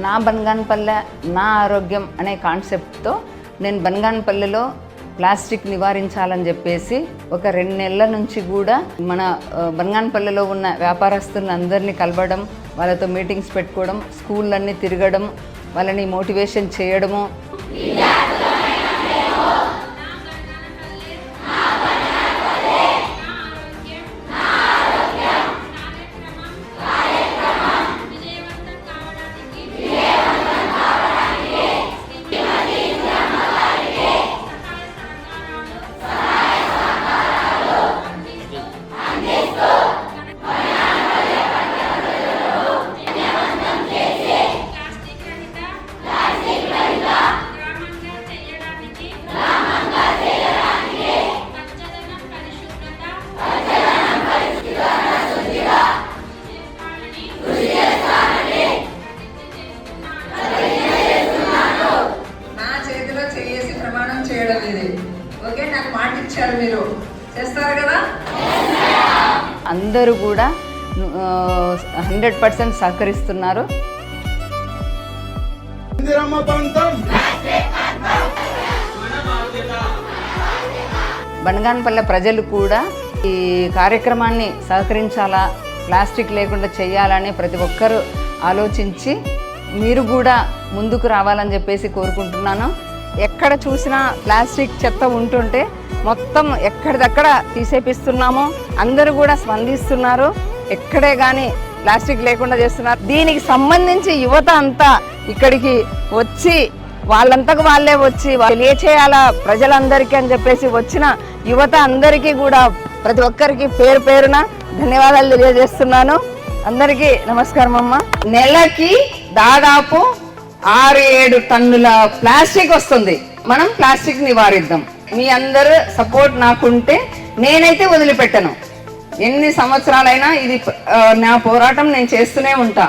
నా బనగానపల్లె నా ఆరోగ్యం అనే కాన్సెప్ట్తో నేను బనగానపల్లెలో ప్లాస్టిక్ నివారించాలని చెప్పేసి ఒక 2 నెలల నుంచి కూడా మన బనగానపల్లెలో ఉన్న వ్యాపారస్తులందరినీ కలవడం, వాళ్ళతో మీటింగ్స్ పెట్టుకోవడం, స్కూళ్ళన్నీ తిరగడం, వాళ్ళని మోటివేషన్ చేయడము. ఓకే, నాకు మాట ఇచ్చారు, మీరు చేస్తారు కదా. అందరూ కూడా 100% సహకరిస్తున్నారు. బనగానపల్లె ప్రజలు కూడా ఈ కార్యక్రమాన్ని సహకరించాలా, ప్లాస్టిక్ లేకుండా చేయాలని ప్రతి ఒక్కరూ ఆలోచించి మీరు కూడా ముందుకు రావాలని చెప్పేసి కోరుకుంటున్నాను. ఎక్కడ చూసినా ప్లాస్టిక్ చెత్త ఉంటుంటే మొత్తం ఎక్కడిదక్కడ తీసేపిస్తున్నాము. అందరూ కూడా స్పందిస్తున్నారు. ఎక్కడే కానీ ప్లాస్టిక్ లేకుండా చేస్తున్నారు. దీనికి సంబంధించి యువత అంతా ఇక్కడికి వచ్చి వాళ్ళంతకు వాళ్ళే వచ్చి తెలియచేయాలా ప్రజలందరికీ అని చెప్పేసి వచ్చిన యువత అందరికీ కూడా ప్రతి ఒక్కరికి పేరు పేరున ధన్యవాదాలు తెలియజేస్తున్నాను. అందరికీ నమస్కారం అమ్మ. నెలకి దాదాపు 6-7 టన్నుల ప్లాస్టిక్ వస్తుంది. మనం ప్లాస్టిక్ నివారిద్దాం. మీ అందరు సపోర్ట్ నాకుంటే నేనైతే వదిలిపెట్టను. ఎన్ని సంవత్సరాలైనా ఇది నా పోరాటం నేను చేస్తూనే ఉంటా.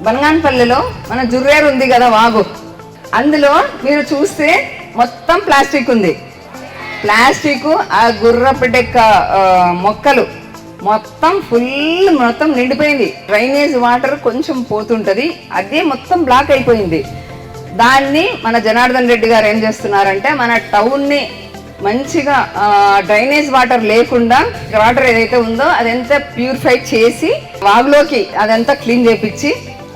బనగానపల్లెలో మన జుర్రేరు ఉంది కదా వాగు, అందులో మీరు చూస్తే మొత్తం ప్లాస్టిక్ ఉంది. ప్లాస్టిక్ ఆ గుర్రపెట్టెక్క మొక్కలు మొత్తం నిండిపోయింది. డ్రైనేజ్ వాటర్ కొంచెం పోతుంటది, అదే మొత్తం బ్లాక్ అయిపోయింది. దాన్ని మన జనార్దన్ రెడ్డి గారు ఏం చేస్తున్నారంటే మన టౌన్ని మంచిగా డ్రైనేజ్ వాటర్ లేకుండా వాటర్ ఏదైతే ఉందో అదంతా ప్యూరిఫై చేసి వాగులోకి అదంతా క్లీన్ చేపించి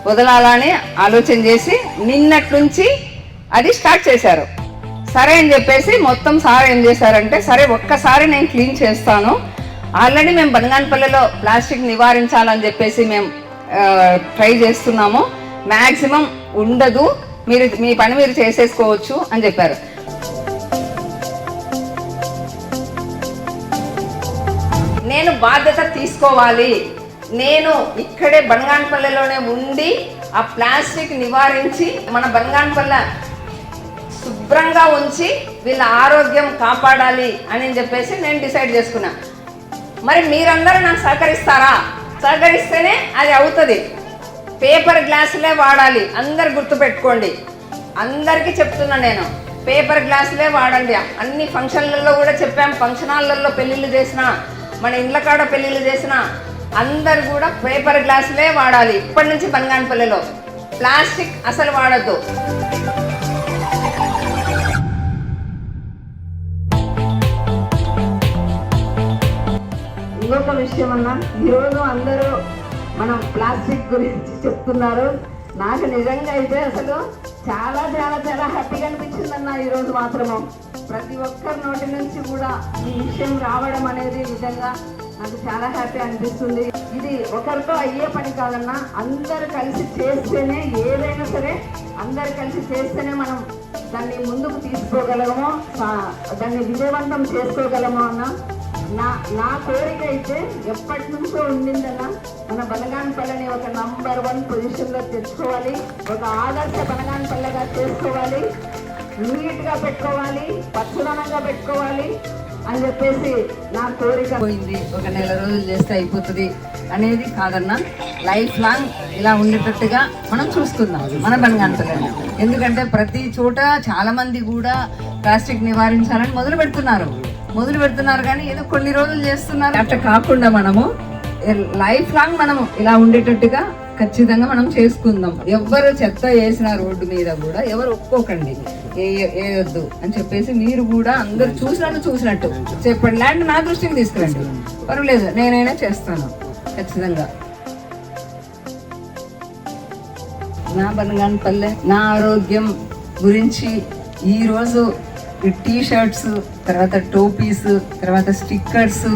వదలాలని ఆలోచన చేసి నిన్నటి నుంచి అది స్టార్ట్ చేశారు. సరే అని చెప్పేసి మొత్తం సార్ ఏం చేశారంటే, సరే ఒక్కసారి నేను క్లీన్ చేస్తాను. ఆల్రెడీ మేము బనగానపల్లెలో ప్లాస్టిక్ నివారించాలని చెప్పేసి మేము ట్రై చేస్తున్నాము. మ్యాక్సిమం ఉండదు, మీరు మీ పని మీరు చేసేసుకోవచ్చు అని చెప్పారు. నేను బాధ్యత తీసుకోవాలి. నేను ఇక్కడే బనగానపల్లెలోనే ఉండి ఆ ప్లాస్టిక్ నివారించి మన బనగానపల్లె శుభ్రంగా ఉంచి వీళ్ళ ఆరోగ్యం కాపాడాలి అని చెప్పేసి నేను డిసైడ్ చేసుకున్నా. మరి మీరందరూ నాకు సహకరిస్తారా? సహకరిస్తేనే అది అవుతుంది. పేపర్ గ్లాసులే వాడాలి, అందరు గుర్తుపెట్టుకోండి. అందరికీ చెప్తున్నా నేను, పేపర్ గ్లాసులే వాడండి. అన్ని ఫంక్షన్లలో కూడా చెప్పాం. ఫంక్షన్ హాల్లో పెళ్ళిళ్ళు చేసిన, మన ఇండ్ల కాడ పెళ్ళిళ్ళు చేసిన అందరు కూడా పేపర్ గ్లాసులే వాడాలి. ఇప్పటి నుంచి బనగానపల్లెలో ప్లాస్టిక్ అసలు వాడద్దు. ఇంకొక విషయం అన్నా, ఈరోజు అందరూ మనం ప్లాస్టిక్ గురించి చెప్తున్నారు. నాకు నిజంగా అయితే అసలు చాలా చాలా చాలా హ్యాపీగా అనిపించింది అన్న. ఈరోజు మాత్రము ప్రతి ఒక్కరి నోటి నుంచి కూడా ఈ విషయం రావడం అనేది నిజంగా నాకు చాలా హ్యాపీ అనిపిస్తుంది. ఇది ఒకరితో అయ్యే పని కాదన్నా, అందరు కలిసి చేస్తేనే, ఏదైనా సరే అందరు కలిసి చేస్తేనే మనం దాన్ని ముందుకు తీసుకోగలము, దాన్ని విజయవంతం చేసుకోగలము అన్న. నా కోరిక అయితే ఎప్పటి నుంచో ఉండిందన్న, మన బనగానపల్లెని ఒక నంబర్ 1 పొజిషన్లో తెచ్చుకోవాలి, ఒక ఆదర్శ బనగానపల్లెగా చేసుకోవాలి, నీట్గా పెట్టుకోవాలి, పచ్చదనంగా పెట్టుకోవాలి అని చెప్పేసి నా కోరిక. పోయింది ఒక నెల రోజులు చేస్తే అయిపోతుంది అనేది కాదన్నా, లైఫ్ లాంగ్ ఇలా ఉండేటట్టుగా మనం చూసుకుందాం మన బనగానపల్లెని. ఎందుకంటే ప్రతి చోట చాలా మంది కూడా ప్లాస్టిక్ నివారించాలని మొదలు పెడుతున్నారు కానీ ఏదో కొన్ని రోజులు చేస్తున్నారు. అట్లా కాకుండా మనము లైఫ్ లాంగ్ మనము ఇలా ఉండేటట్టుగా ఖచ్చితంగా మనం చేసుకుందాం. ఎవ్వరు చెత్త వేసిన రోడ్డు మీద కూడా ఎవరు ఒప్పుకోకండి, వేయొద్దు అని చెప్పేసి మీరు కూడా అందరు చూసినట్టు చెప్పండి. ల్యాండ్ నా దృష్టికి తీసుకురండి, పర్వాలేదు, నేనైనా చేస్తాను ఖచ్చితంగా. నా బనగానపల్లె నా ఆరోగ్యం గురించి ఈరోజు ఈ టీ-షర్ట్స్, తర్వాత టోపీస్, తర్వాత స్టిక్కర్స్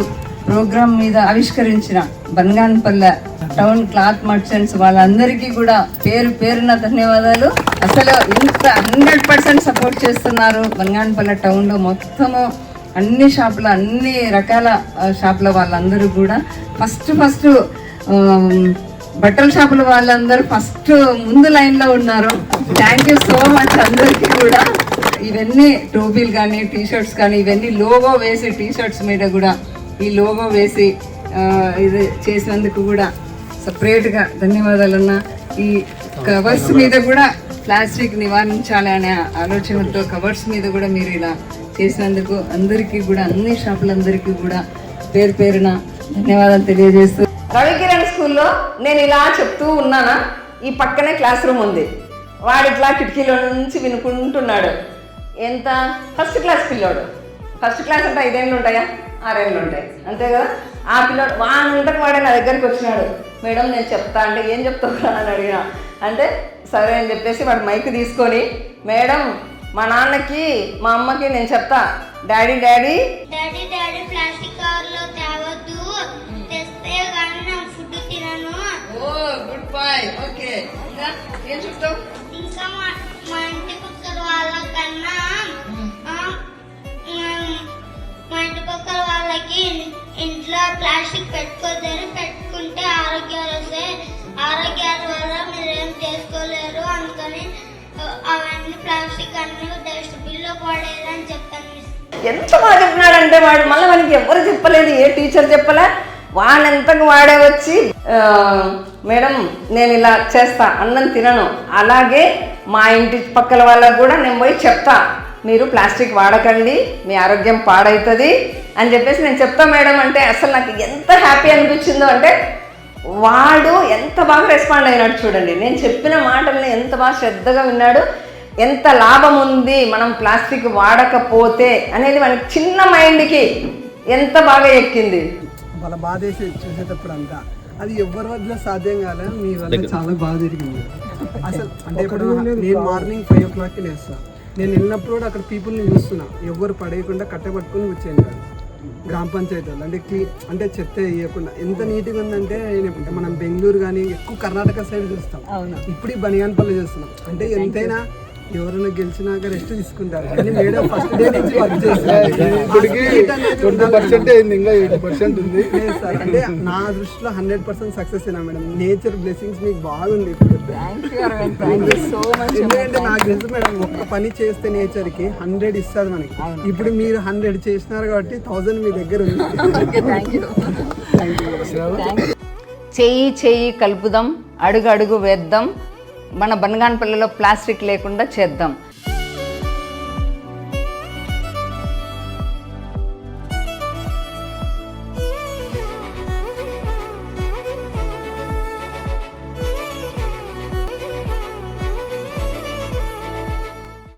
ప్రోగ్రామ్ మీద ఆవిష్కరించిన బనగానపల్లె టౌన్ క్లాత్ మర్చెంట్స్ వాళ్ళందరికీ కూడా పేరున ధన్యవాదాలు. అసలు ఇంత 100% సపోర్ట్ చేస్తున్నారు. బనగానపల్లె టౌన్లో మొత్తము అన్ని షాపుల, అన్ని రకాల షాపుల వాళ్ళందరూ కూడా ఫస్ట్ బట్టల షాపుల వాళ్ళందరూ ఫస్ట్ ముందు లైన్లో ఉన్నారు. థ్యాంక్ యూ సో మచ్ అందరికీ కూడా. ఇవన్నీ టోపీలు కానీ టీ-షర్ట్స్ కానీ ఇవన్నీ లోగో వేసి, టీ-షర్ట్స్ మీద కూడా ఈ లోగో వేసి ఇది చేసినందుకు కూడా సపరేట్గా ధన్యవాదాలన్నా. ఈ కవర్స్ మీద కూడా ప్లాస్టిక్ నివారించాలి అనే ఆలోచనతో కవర్స్ మీద కూడా మీరు ఇలా చేసినందుకు అందరికీ కూడా, అన్ని షాపులందరికీ కూడా పేరున ధన్యవాదాలు తెలియజేస్తూ, రవికిరణ్ స్కూల్లో నేను ఇలా చెప్తూ ఉన్నానా, ఈ పక్కనే క్లాస్ రూమ్ ఉంది. వాడు ఇట్లా కిటికీలో నుంచి వినుకుంటున్నాడు. ఎంత ఫస్ట్ క్లాస్ పిల్లోడు. ఫస్ట్ క్లాస్ అంటే 5 ఏళ్ళు ఉంటాయా, 6 ఏళ్ళు ఉంటాయి, అంతే కదా. ఆ పిల్లోడు వాడంతకు వాడే నా దగ్గరికి వచ్చినాడు. మేడం నేను చెప్తా అంటే, ఏం చెప్తావు అని అడిగిన. అంటే సరే అని చెప్పేసి వాడు మైక్ తీసుకొని, మేడం మా నాన్నకి మా అమ్మకి నేను చెప్తా, డాడీ ప్లాస్టిక్ కవర్లో తేవద్దు, తెస్తే కానీ నేను ఫుడ్ తినను. Good bye. ఓకే, ఇంకా ఏం చెప్తావు? ఇంకా మా ఇంటి పక్కన వాళ్ళకన్నా మా ఇంటి పక్కన వాళ్ళకి ఇంట్లో ప్లాస్టిక్ పెట్టుకోలేరు, పెట్టుకుంటే ఆరోగ్యాలు వస్తాయి, ఆరోగ్యాల వల్ల మీరేం చేసుకోలేరు, అందుకని అవన్నీ ప్లాస్టిక్ అన్ని డస్ట్బిన్లో పడేయాలని చెప్తాను. ఎంత బాగా చెప్పినాడంటే వాడు, మళ్ళీ మనకి ఎవరు చెప్పలేదు, ఏ టీచర్ చెప్పలే. వాడెంతకు వాడే వచ్చి, మేడం నేను ఇలా చేస్తా, అన్నం తినను, అలాగే మా ఇంటి పక్కల వాళ్ళకు కూడా నేను పోయి చెప్తా, మీరు ప్లాస్టిక్ వాడకండి, మీ ఆరోగ్యం పాడవుతుంది అని చెప్పేసి నేను చెప్తా మేడం అంటే, అసలు నాకు ఎంత హ్యాపీ అనిపించిందో అంటే, వాడు ఎంత బాగా రెస్పాండ్ అయినాడు చూడండి. నేను చెప్పిన మాటల్ని ఎంత బాగా శ్రద్ధగా విన్నాడు. ఎంత లాభం ఉంది మనం ప్లాస్టిక్ వాడకపోతే అనేది మనకి చిన్న మైండ్కి ఎంత బాగా ఎక్కింది. వాళ్ళ బాధ వేసి చూసేటప్పుడు అంతా అది ఎవరి వల్ల సాధ్యం కాలే, మీ వల్ల చాలా బాగా జరిగింది అసలు. అంటే ఇప్పుడు నేను మార్నింగ్ 5 o'clockకి లేస్తాను. నేను వెళ్ళినప్పుడు కూడా అక్కడ పీపుల్ని చూస్తున్నా, ఎవరు పడేయకుండా కట్టబట్టుకుని వచ్చేయండి కాదు గ్రామ పంచాయతీ వాళ్ళు. అంటే చెత్త వేయకుండా ఎంత నీట్గా ఉందంటే, మనం బెంగళూరు కానీ ఎక్కువ కర్ణాటక సైడ్ చూస్తాం, ఇప్పుడు బనియాన్పల్లి చూస్తున్నాం. అంటే ఎంతైనా ఎవరైనా గెలిచినాక రెస్ట్ తీసుకుంటారు, కానీ మేడం ఫస్ట్ డే నుంచి వర్క్ చేస్తారు. ఉంది సార్. అంటే నా దృష్టిలో 100% సక్సెస్ అయినా మేడం. నేచర్ బ్లెస్సింగ్స్ మీకు బాగుంది. ఎందుకంటే నాకు తెలుసు మేడం, ఒక్క పని చేస్తే నేచర్కి 100 ఇస్తుంది మనకి. ఇప్పుడు మీరు 100 చేసినారు కాబట్టి 1000 మీ దగ్గర ఉంది. చెయ్యి కలుపుదాం, అడుగు వేద్దాం, మన బనగానపల్లెలో ప్లాస్టిక్ లేకుండా చేద్దాం.